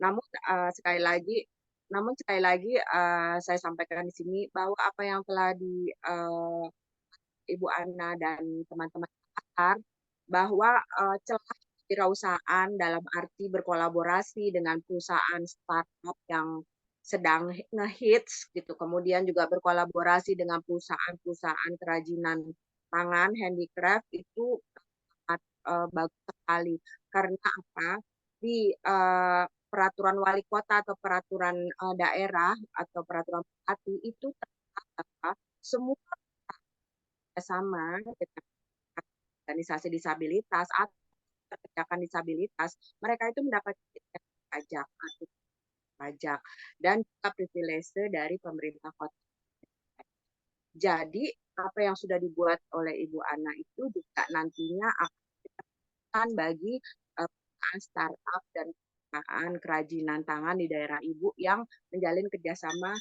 Namun, sekali lagi, saya sampaikan di sini bahwa apa yang telah Ibu Ana dan teman-teman pakar, bahwa, celah kewirausahaan dalam arti berkolaborasi dengan perusahaan startup yang sedang ngehits gitu, kemudian juga berkolaborasi dengan perusahaan-perusahaan kerajinan tangan, handicraft itu sangat, bagus sekali. Karena apa, di, peraturan wali kota atau peraturan, daerah atau peraturan bupati itu tertera semua sama dengan organisasi disabilitas atau pekerjakan disabilitas, mereka itu mendapat pajak atau pajak dan juga privilege dari pemerintah kota. Jadi apa yang sudah dibuat oleh Ibu Ana itu juga nantinya akan bagi perusahaan startup dan perusahaan kerajinan tangan di daerah Ibu yang menjalin kerjasama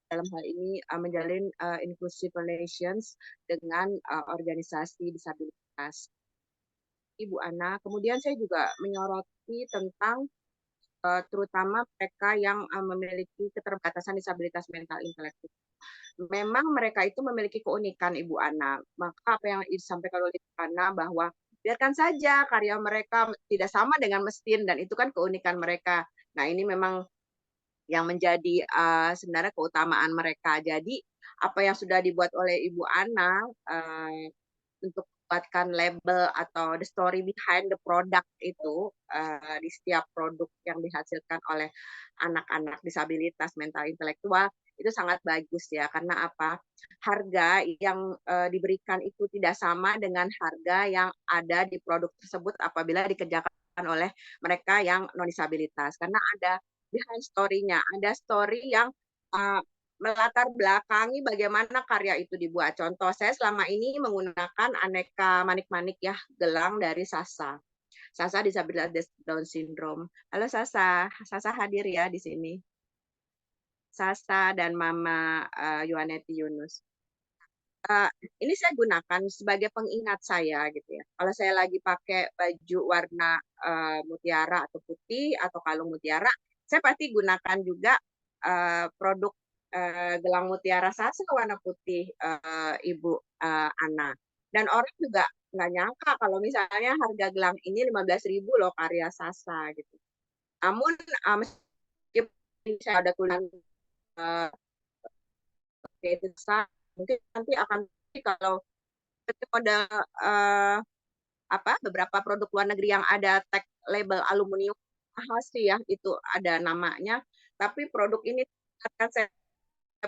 dalam hal ini menjalin inclusive relations dengan organisasi disabilitas. Ibu Ana. Kemudian saya juga menyoroti tentang terutama mereka yang memiliki keterbatasan disabilitas mental intelektual. Memang mereka itu memiliki keunikan Ibu Ana. Maka apa yang disampaikan oleh Ibu Ana bahwa biarkan saja karya mereka tidak sama dengan mesin dan itu kan keunikan mereka. Nah, ini memang yang menjadi sebenarnya keutamaan mereka. Jadi apa yang sudah dibuat oleh Ibu Ana untuk membuatkan label atau the story behind the product itu di setiap produk yang dihasilkan oleh anak-anak disabilitas mental intelektual itu sangat bagus ya karena apa harga yang diberikan itu tidak sama dengan harga yang ada di produk tersebut apabila dikerjakan oleh mereka yang non disabilitas karena ada behind story-nya ada story yang uh, melatar belakangi bagaimana karya itu dibuat. Contoh, saya selama ini menggunakan aneka manik-manik ya, gelang dari Sasa. Sasa disabilitas Down syndrome. Halo Sasa, Sasa hadir ya di sini. Sasa dan Mama Yuaneti Yunus. Uh, ini saya gunakan sebagai pengingat saya gitu ya. Kalau saya lagi pakai baju warna mutiara atau putih atau kalung mutiara, saya pasti gunakan juga produk gelang mutiara Sasa warna putih Ibu Ana. Dan orang juga nggak nyangka kalau misalnya harga gelang ini 15.000 loh karya Sasa gitu. Namun meskipun saya ada tulisan uh, mungkin nanti akan kalau ada beberapa produk luar negeri yang ada tag label aluminium mahal sih ya itu ada namanya tapi produk ini akan saya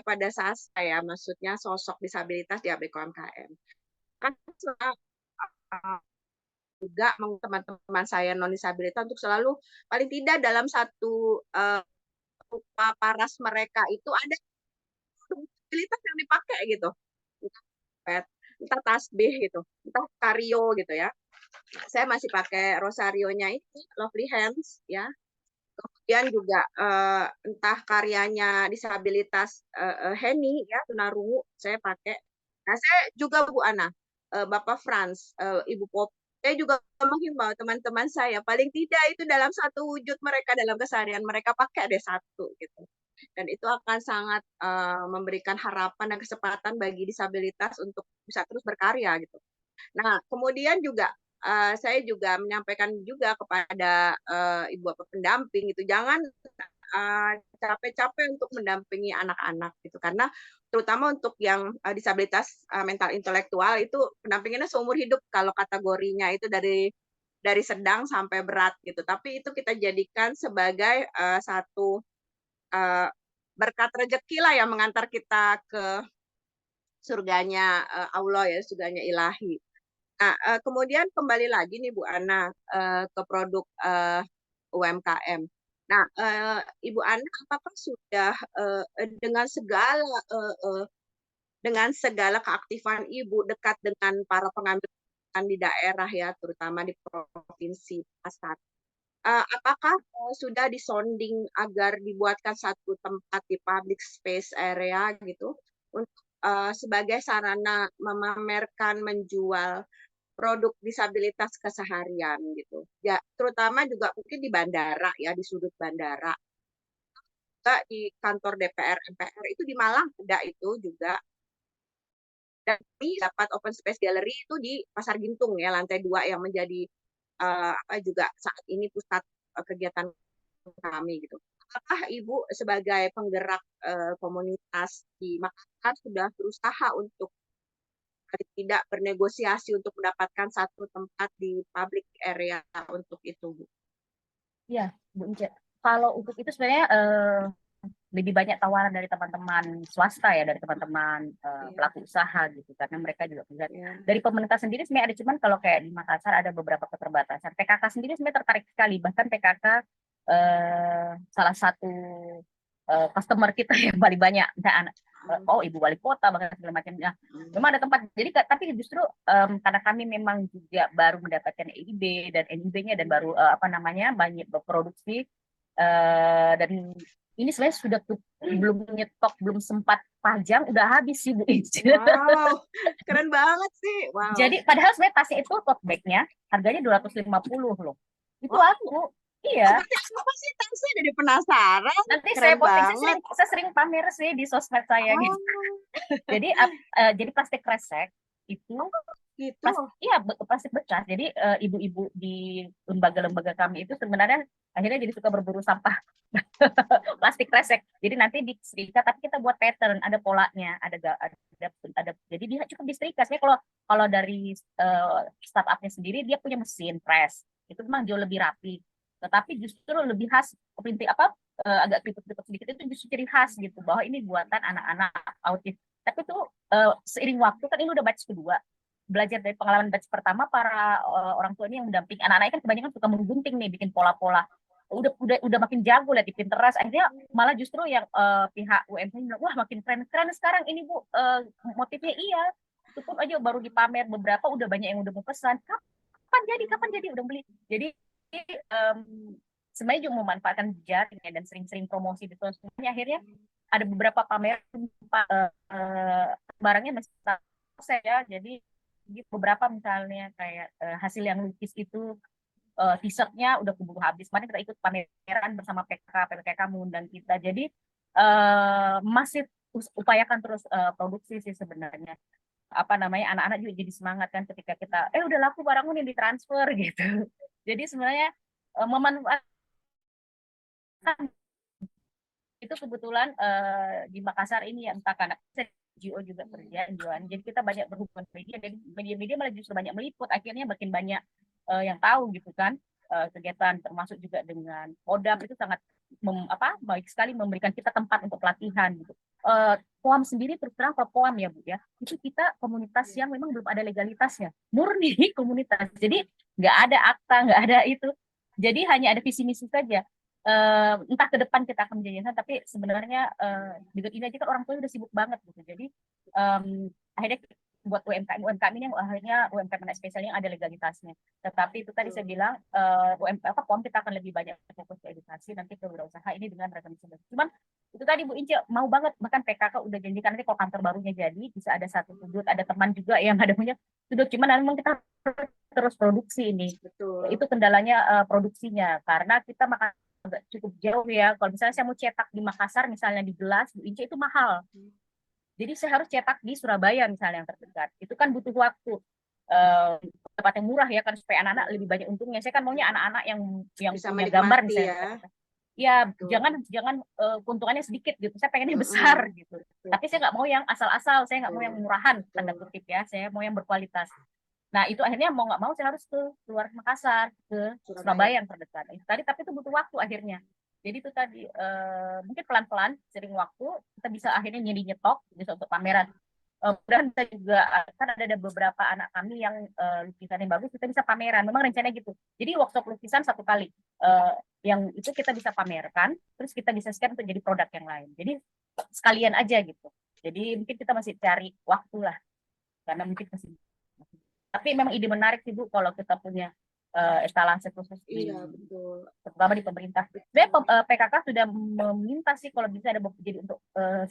pada saat saya maksudnya sosok disabilitas di ABK UMKM kan juga teman-teman saya non disabilitas untuk selalu paling tidak dalam satu paras mereka itu ada disabilitas yang dipakai gitu entah tasbih gitu entah kario gitu ya saya masih pakai rosarionya ini Lovely Hands ya. Kemudian juga entah karyanya disabilitas Henny ya tunarungu saya pakai. Nah saya juga Bu Ana, Bapak Franz, Ibu Pop, saya juga menghimbau teman-teman saya paling tidak itu dalam satu wujud mereka dalam keseharian mereka pakai ada satu gitu. Dan itu akan sangat memberikan harapan dan kesempatan bagi disabilitas untuk bisa terus berkarya gitu. Nah, kemudian juga saya juga menyampaikan juga kepada ibu bapak pendamping itu jangan capek-capek untuk mendampingi anak-anak gitu karena terutama untuk yang disabilitas mental intelektual itu pendampingannya seumur hidup kalau kategorinya itu dari sedang sampai berat gitu. Tapi itu kita jadikan sebagai satu uh, berkat rezeki lah yang mengantar kita ke surganya Allah ya, surganya ilahi. Nah, kemudian kembali lagi nih Bu Ana, ke produk, UMKM. Nah, Ibu Ana apakah sudah, dengan segala keaktifan Ibu dekat dengan para pengambil keputusan di daerah ya, terutama di provinsi Pasar, apakah, sudah disonding agar dibuatkan satu tempat di public space area gitu, untuk, sebagai sarana memamerkan, menjual produk disabilitas keseharian gitu. Ya, terutama juga mungkin di bandara ya, di sudut bandara. Juga di kantor DPR MPR itu di Malang ada itu juga. Dan kami dapat open space gallery itu di Pasar Gintung ya, lantai 2 yang menjadi apa juga saat ini pusat kegiatan kami gitu. Apakah Ibu sebagai penggerak komunitas di Makassar sudah berusaha untuk tidak bernegosiasi untuk mendapatkan satu tempat di public area untuk itu, Bu? Iya, Bu Ince. Kalau untuk itu sebenarnya lebih banyak tawaran dari teman-teman swasta ya, dari teman-teman pelaku usaha gitu, karena mereka juga punya. Dari pemerintah sendiri sebenarnya ada, cuman kalau kayak di Makassar ada beberapa keterbatasan. PKK sendiri sebenarnya tertarik sekali, bahkan PKK salah satu customer kita yang paling banyak, misalnya ibu wali kota bahkan segala macamnya. Memang ada tempat. Jadi tapi justru karena kami memang juga baru mendapatkan EIB dan NIB-nya dan baru apa namanya banyak berproduksi dan ini sebenarnya sudah belum nyetok, belum sempat pajang, udah habis sih Bu Ica. Wow, keren banget sih. Wow. Jadi padahal sebenarnya tasnya itu tote bag-nya harganya 250 loh. Itu aku. Iya. Seperti apa sih tasnya, jadi penasaran. Nanti Keren saya posting, banget. saya sering pamer sih di sosmed saya gitu. Jadi plastik kresek itu gitu. Iya, plastik bekas. Jadi ibu-ibu di lembaga-lembaga kami itu sebenarnya akhirnya jadi suka berburu sampah plastik kresek. Jadi nanti disetrika, tapi kita buat pattern, ada polanya, ada jadi dia cukup disetrika. Sebenarnya kalau dari startupnya sendiri dia punya mesin press, itu memang jauh lebih rapi. Tetapi justru lebih khas printing apa agak kritik-kritik sedikit itu justru ciri khas gitu bahwa ini buatan anak-anak autis. Tapi tuh seiring waktu kan ini udah batch kedua, belajar dari pengalaman batch pertama, para orang tua ini yang mendamping anak-anaknya kan kebanyakan suka menggunting nih, bikin pola-pola, udah makin jago lihat di Pinterest. Akhirnya malah justru yang pihak UMKM bilang, wah makin keren sekarang ini Bu, motifnya. Iya, itu pun aja baru dipamer beberapa udah banyak yang udah mau pesan, kapan jadi udah beli. Jadi sebenarnya juga memanfaatkan jaring dan sering-sering promosi di sosmed. Akhirnya ada beberapa pameran barangnya masih saya, jadi beberapa misalnya kayak hasil yang lukis itu t-shirtnya udah keburu habis. Kemarin kita ikut pameran bersama PPK mengundang kita. Jadi masih upayakan terus produksi sih sebenarnya. Apa namanya, anak-anak juga jadi semangat kan ketika kita udah laku barangmu nih ditransfer gitu. Jadi sebenarnya memanfaatkan itu kebetulan di Makassar ini ya, entah karena NGO juga kerja jualan, jadi kita banyak berhubungan media dan media-media malah justru banyak meliput, akhirnya makin banyak yang tahu gitu kan kegiatan, termasuk juga dengan Kodam itu sangat baik sekali memberikan kita tempat untuk pelatihan gitu. POAM sendiri terus terang, kalau POAM ya Bu ya, itu kita komunitas yang memang belum ada legalitasnya, murni komunitas, jadi nggak ada akta, nggak ada itu, jadi hanya ada visi misi saja. Entah ke depan kita akan menjadikan, tapi sebenarnya dengan ini aja kan orang tua udah sibuk banget gitu. Jadi akhirnya buat UMKM ini yang akhirnya UMKM spesial yang ada legalitasnya. Tetapi itu tadi saya bilang POM kita akan lebih banyak fokus ke edukasi, nanti ke wirausaha ini dengan rekening sendiri. Cuman itu tadi Bu Ince mau banget, bahkan PKK udah janjikan nanti kalau kantor barunya jadi bisa ada satu sudut, ada teman juga yang ada punya sudut. Cuman memang kita terus produksi ini. Betul. Itu kendalanya produksinya, karena kita makan agak cukup jauh ya. Kalau misalnya saya mau cetak di Makassar, misalnya di gelas, Bu Ince, itu mahal. Jadi saya harus cetak di Surabaya misalnya yang terdekat. Itu kan butuh waktu. Tempat yang murah ya, kan supaya anak-anak lebih banyak untungnya. Saya kan maunya anak-anak yang bisa punya gambar misalnya. Ya, jangan keuntungannya sedikit gitu. Saya pengennya besar gitu. Tapi saya nggak mau yang asal-asal. Saya nggak mau yang murahan, tanda kutip ya. Saya mau yang berkualitas. Nah, itu akhirnya mau nggak mau saya harus ke luar Makassar, ke Surabaya yang terdekat. Tapi itu butuh waktu akhirnya. Jadi itu tadi mungkin pelan-pelan, sering waktu kita bisa akhirnya nyetok bisa untuk pameran. Dan kita juga kan ada beberapa anak kami yang lukisan yang bagus, kita bisa pameran. Memang rencananya gitu. Jadi workshop lukisan 1 kali, yang itu kita bisa pamerkan, terus kita bisa scan untuk jadi produk yang lain. Jadi sekalian aja gitu. Jadi mungkin kita masih cari waktu lah, karena mungkin masih. Tapi memang ide menarik sih Bu kalau kita punya instalasi khusus betul. Terutama di pemerintah. Sebenarnya PKK sudah meminta sih kalau bisa ada jadi untuk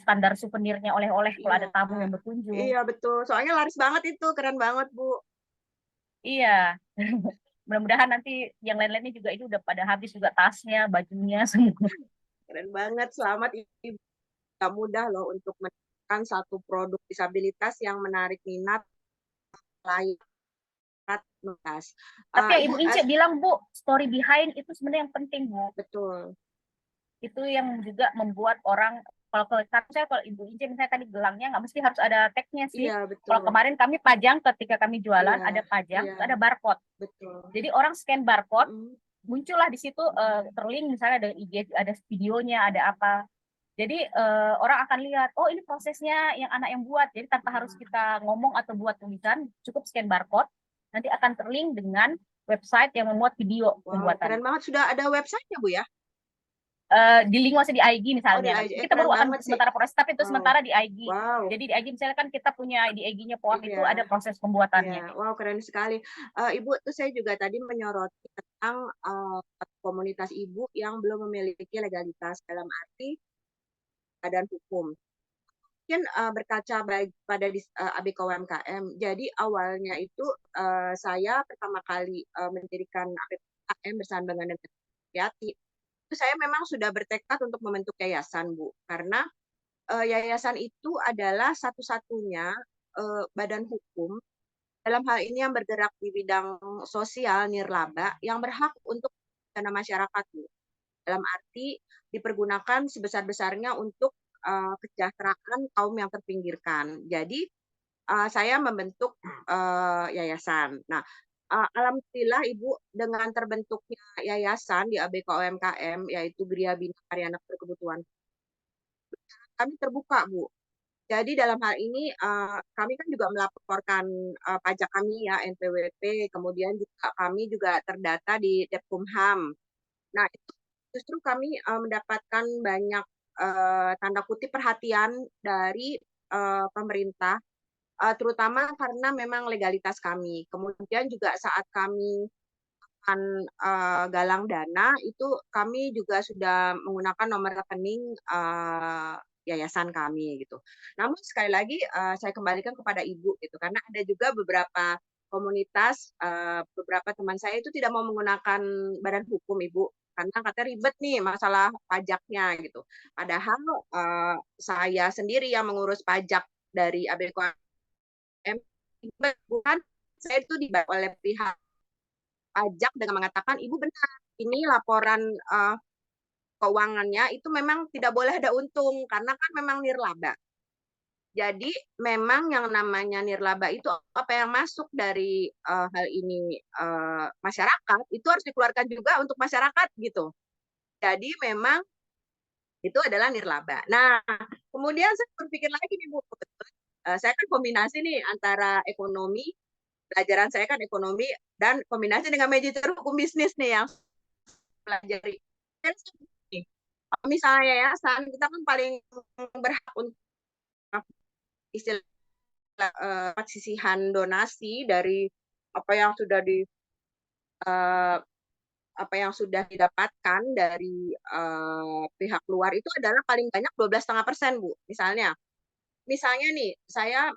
standar souvenirnya oleh-oleh kalau ada tamu yang berkunjung. Iya betul, soalnya laris banget itu, keren banget Bu. Iya. Mudah-mudahan nanti yang lain-lainnya juga itu udah pada habis juga tasnya, bajunya semua. Keren banget. Selamat Ibu. Gak mudah loh untuk menemukan satu produk disabilitas yang menarik minat lain. Nutas. Tapi yang Ibu Ibu Ince bilang, Bu, story behind itu sebenarnya yang penting, Bu. betul. Itu yang juga membuat orang, kalau Ibu Ince misalnya tadi gelangnya nggak mesti harus ada tagnya sih. Iya Kalau betul. kemarin kami pajang, ketika kami jualan Iya ada pajang, iya terus ada barcode. betul. Jadi orang scan barcode, Mm-mm. muncullah di situ terlink misalnya ada IG, ada videonya, ada apa. Jadi orang akan lihat, oh ini prosesnya yang anak yang buat. Jadi tanpa harus kita ngomong atau buat tulisan, cukup scan barcode, nanti akan terlink dengan website yang membuat video Wow, keren pembuatannya. banget. Sudah ada website-nya, Bu ya? Di link masih di IG Oh, di misalnya. IG. Kita Keren baru akan banget sih. sementara proses, tapi itu Wow. sementara di IG. Wow. Jadi di IG misalnya kan kita punya di IG-nya POAK itu Iya. ada proses Iya. pembuatannya. Wow, keren sekali. Ibu, tuh saya juga tadi menyoroti tentang komunitas ibu yang belum memiliki legalitas dalam arti badan hukum. Mungkin berkaca pada ABK UMKM. Jadi awalnya itu saya pertama kali mendirikan ABK UMKM bersama dengan Yati. Itu saya memang sudah bertekad untuk membentuk yayasan, Bu. Karena yayasan itu adalah satu-satunya badan hukum dalam hal ini yang bergerak di bidang sosial nirlaba yang berhak untuk dana masyarakat, Bu. Dalam arti dipergunakan sebesar-besarnya untuk kesejahteraan kaum yang terpinggirkan. Jadi saya membentuk yayasan. Nah, alhamdulillah Ibu dengan terbentuknya yayasan di ABK UMKM yaitu Gria Bina Karya Anak Berkebutuhan kami terbuka, Bu. Jadi dalam hal ini kami kan juga melaporkan pajak kami ya NPWP, kemudian juga kami juga terdata di Depkumham. Nah, itu justru kami mendapatkan banyak tanda kutip perhatian dari pemerintah, terutama karena memang legalitas kami. Kemudian juga saat kami akan galang dana, itu kami juga sudah menggunakan nomor rekening yayasan kami gitu. Namun sekali lagi saya kembalikan kepada Ibu gitu, karena ada juga beberapa komunitas, beberapa teman saya itu tidak mau menggunakan badan hukum Ibu, karena katanya ribet nih masalah pajaknya gitu. Padahal saya sendiri yang mengurus pajak dari ABKM, bukan saya itu dibayar oleh pihak pajak dengan mengatakan, Ibu benar, ini laporan keuangannya itu memang tidak boleh ada untung, karena kan memang nirlaba. Jadi memang yang namanya nirlaba itu apa yang masuk dari hal ini masyarakat itu harus dikeluarkan juga untuk masyarakat gitu. Jadi memang itu adalah nirlaba. Nah, kemudian saya berpikir lagi nih Bu, saya kan kombinasi nih antara ekonomi, pelajaran saya kan ekonomi dan kombinasi dengan manajer hukum bisnis nih yang pelajari. Dan misalnya yayasan kita kan paling berhak untuk istilah sisihan donasi dari apa yang sudah di uh, apa yang sudah didapatkan dari pihak luar itu adalah paling banyak 12,5% Bu. Misalnya nih saya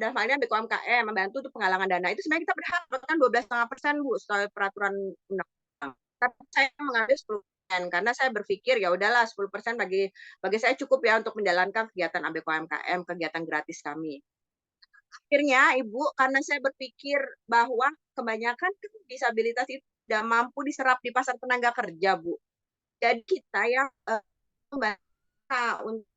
dalam hal ini BKUMKM membantu untuk penggalangan dana itu sebenarnya kita berhak kan 12,5% Bu sesuai peraturan undang-undang. Tapi saya mengambil 10% karena saya berpikir ya udahlah 10% bagi saya cukup ya untuk menjalankan kegiatan ABKUMKM, kegiatan gratis kami. Akhirnya Ibu, karena saya berpikir bahwa kebanyakan disabilitas itu tidak mampu diserap di pasar tenaga kerja, Bu. Jadi kita yang membaca untuk